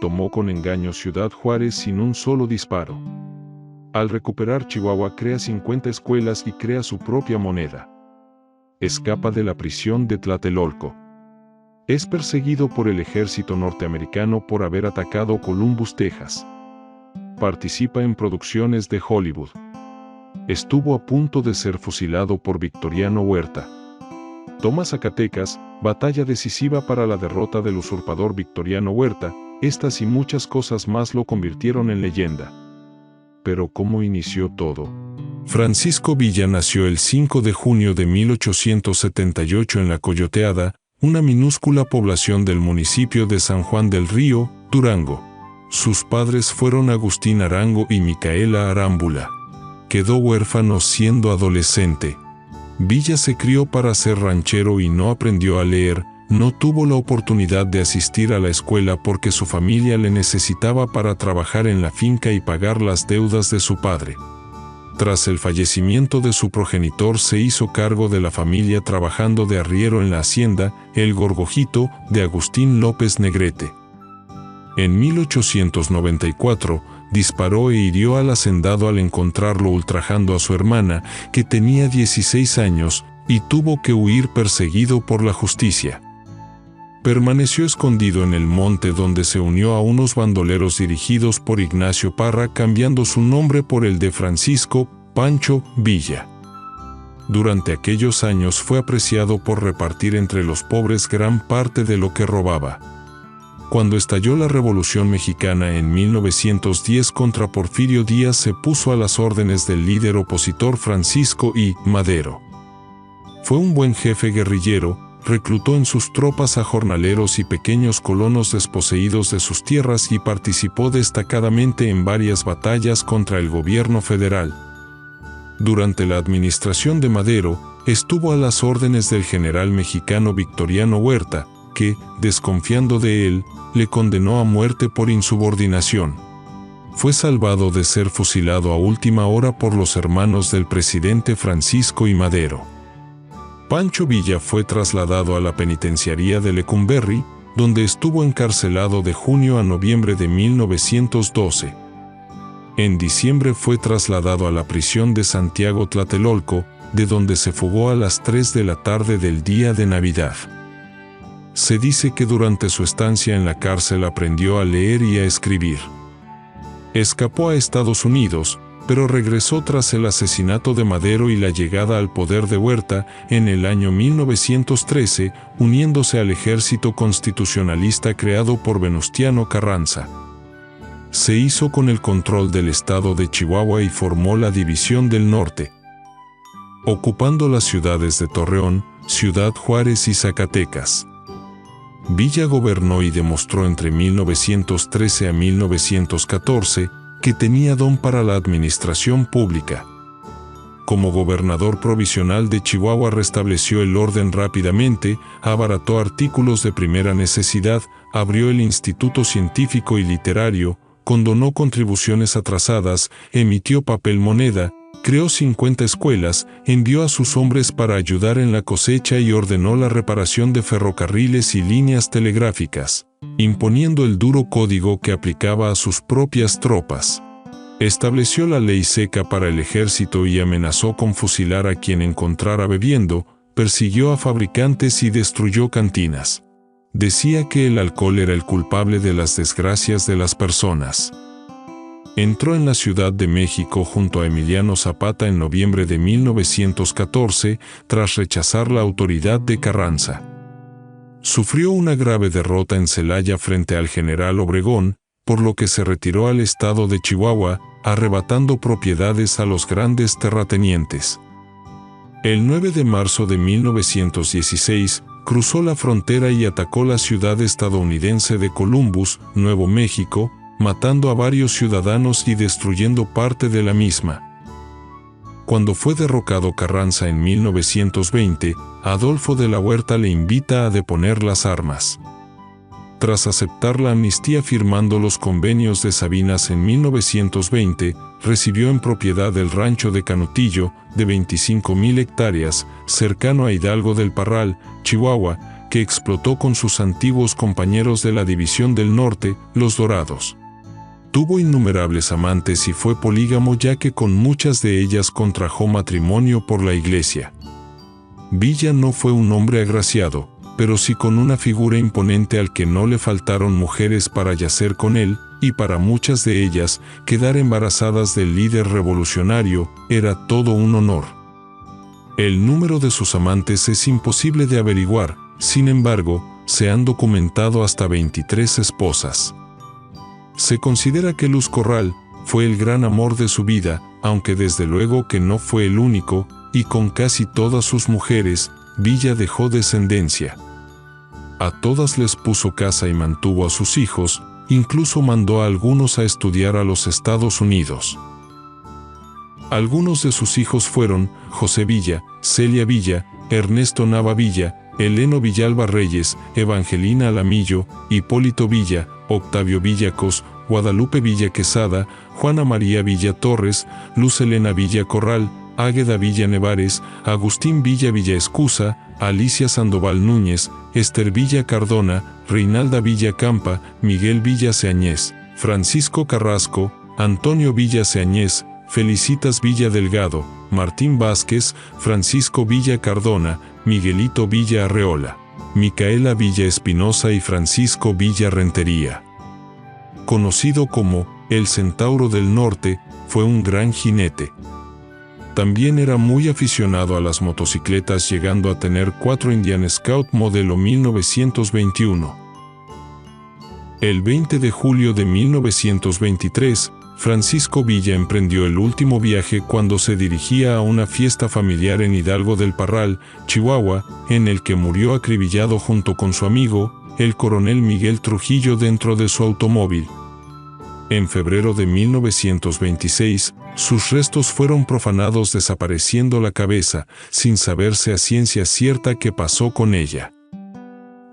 tomó con engaño Ciudad Juárez sin un solo disparo. Al recuperar Chihuahua crea 50 escuelas y crea su propia moneda. Escapa de la prisión de Tlatelolco. Es perseguido por el ejército norteamericano por haber atacado Columbus, Texas. Participa en producciones de Hollywood. Estuvo a punto de ser fusilado por Victoriano Huerta. Toma Zacatecas, batalla decisiva para la derrota del usurpador Victoriano Huerta. Estas y muchas cosas más lo convirtieron en leyenda. Pero ¿cómo inició todo? Francisco Villa nació el 5 de junio de 1878 en La Coyoteada, una minúscula población del municipio de San Juan del Río, Durango. Sus padres fueron Agustín Arango y Micaela Arámbula. Quedó huérfano siendo adolescente. Villa se crió para ser ranchero y no aprendió a leer. No tuvo la oportunidad de asistir a la escuela porque su familia le necesitaba para trabajar en la finca y pagar las deudas de su padre. Tras el fallecimiento de su progenitor se hizo cargo de la familia trabajando de arriero en la hacienda El Gorgojito de Agustín López Negrete. En 1894, disparó e hirió al hacendado al encontrarlo ultrajando a su hermana, que tenía 16 años, y tuvo que huir perseguido por la justicia. Permaneció escondido en el monte donde se unió a unos bandoleros dirigidos por Ignacio Parra, cambiando su nombre por el de Francisco Pancho Villa. Durante aquellos años fue apreciado por repartir entre los pobres gran parte de lo que robaba. Cuando estalló la Revolución Mexicana en 1910 contra Porfirio Díaz, se puso a las órdenes del líder opositor Francisco I. Madero. Fue un buen jefe guerrillero. Reclutó en sus tropas a jornaleros y pequeños colonos desposeídos de sus tierras y participó destacadamente en varias batallas contra el gobierno federal. Durante la administración de Madero, estuvo a las órdenes del general mexicano Victoriano Huerta, que, desconfiando de él, le condenó a muerte por insubordinación. Fue salvado de ser fusilado a última hora por los hermanos del presidente Francisco I. Madero. Pancho Villa fue trasladado a la penitenciaría de Lecumberri, donde estuvo encarcelado de junio a noviembre de 1912. En diciembre fue trasladado a la prisión de Santiago Tlatelolco, de donde se fugó a las 3 de la tarde del día de Navidad. Se dice que durante su estancia en la cárcel aprendió a leer y a escribir. Escapó a Estados Unidos, pero regresó tras el asesinato de Madero y la llegada al poder de Huerta en el año 1913, uniéndose al ejército constitucionalista creado por Venustiano Carranza. Se hizo con el control del estado de Chihuahua y formó la División del Norte, ocupando las ciudades de Torreón, Ciudad Juárez y Zacatecas. Villa gobernó y demostró entre 1913 a 1914 que tenía don para la administración pública. Como gobernador provisional de Chihuahua restableció el orden rápidamente, abarató artículos de primera necesidad, abrió el Instituto Científico y Literario, condonó contribuciones atrasadas, emitió papel moneda, creó 50 escuelas, envió a sus hombres para ayudar en la cosecha y ordenó la reparación de ferrocarriles y líneas telegráficas, imponiendo el duro código que aplicaba a sus propias tropas. Estableció la ley seca para el ejército y amenazó con fusilar a quien encontrara bebiendo, persiguió a fabricantes y destruyó cantinas. Decía que el alcohol era el culpable de las desgracias de las personas. Entró en la Ciudad de México junto a Emiliano Zapata en noviembre de 1914, tras rechazar la autoridad de Carranza. Sufrió una grave derrota en Celaya frente al general Obregón, por lo que se retiró al estado de Chihuahua, arrebatando propiedades a los grandes terratenientes. El 9 de marzo de 1916, cruzó la frontera y atacó la ciudad estadounidense de Columbus, Nuevo México, matando a varios ciudadanos y destruyendo parte de la misma. Cuando fue derrocado Carranza en 1920, Adolfo de la Huerta le invita a deponer las armas. Tras aceptar la amnistía firmando los convenios de Sabinas en 1920, recibió en propiedad el rancho de Canutillo, de 25,000 hectáreas, cercano a Hidalgo del Parral, Chihuahua, que explotó con sus antiguos compañeros de la División del Norte, los Dorados. Tuvo innumerables amantes y fue polígamo, ya que con muchas de ellas contrajo matrimonio por la iglesia. Villa no fue un hombre agraciado, pero sí con una figura imponente al que no le faltaron mujeres para yacer con él, y para muchas de ellas, quedar embarazadas del líder revolucionario era todo un honor. El número de sus amantes es imposible de averiguar, sin embargo, se han documentado hasta 23 esposas. Se considera que Luz Corral fue el gran amor de su vida, aunque desde luego que no fue el único, y con casi todas sus mujeres, Villa dejó descendencia. A todas les puso casa y mantuvo a sus hijos, incluso mandó a algunos a estudiar a los Estados Unidos. Algunos de sus hijos fueron José Villa, Celia Villa, Ernesto Nava Villa, Eleno Villalba Reyes, Evangelina Alamillo, Hipólito Villa, Octavio Villacos, Guadalupe Villa Quesada, Juana María Villa Torres, Luz Helena Villa Corral, Águeda Villa Nevares, Agustín Villa Villaescusa, Alicia Sandoval Núñez, Esther Villa Cardona, Reinalda Villa Campa, Miguel Villa Seañez, Francisco Carrasco, Antonio Villa Seañez, Felicitas Villa Delgado, Martín Vázquez, Francisco Villa Cardona, Miguelito Villa Arreola, Micaela Villa Espinosa y Francisco Villa Rentería. Conocido como el Centauro del Norte, fue un gran jinete. También era muy aficionado a las motocicletas, llegando a tener 4 Indian Scout modelo 1921. El 20 de julio de 1923, Francisco Villa emprendió el último viaje cuando se dirigía a una fiesta familiar en Hidalgo del Parral, Chihuahua, en el que murió acribillado junto con su amigo, el coronel Miguel Trujillo, dentro de su automóvil. En febrero de 1926, sus restos fueron profanados, desapareciendo la cabeza, sin saberse a ciencia cierta qué pasó con ella.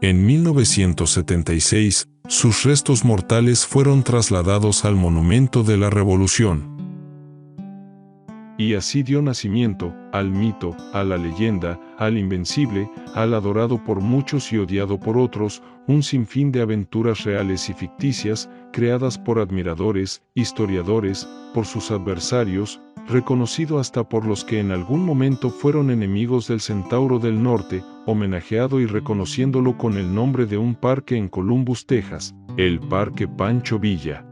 En 1976, sus restos mortales fueron trasladados al Monumento de la Revolución. Y así dio nacimiento al mito, a la leyenda, al invencible, al adorado por muchos y odiado por otros, un sinfín de aventuras reales y ficticias, creadas por admiradores, historiadores, por sus adversarios, reconocido hasta por los que en algún momento fueron enemigos del Centauro del Norte, homenajeado y reconociéndolo con el nombre de un parque en Columbus, Texas, el Parque Pancho Villa.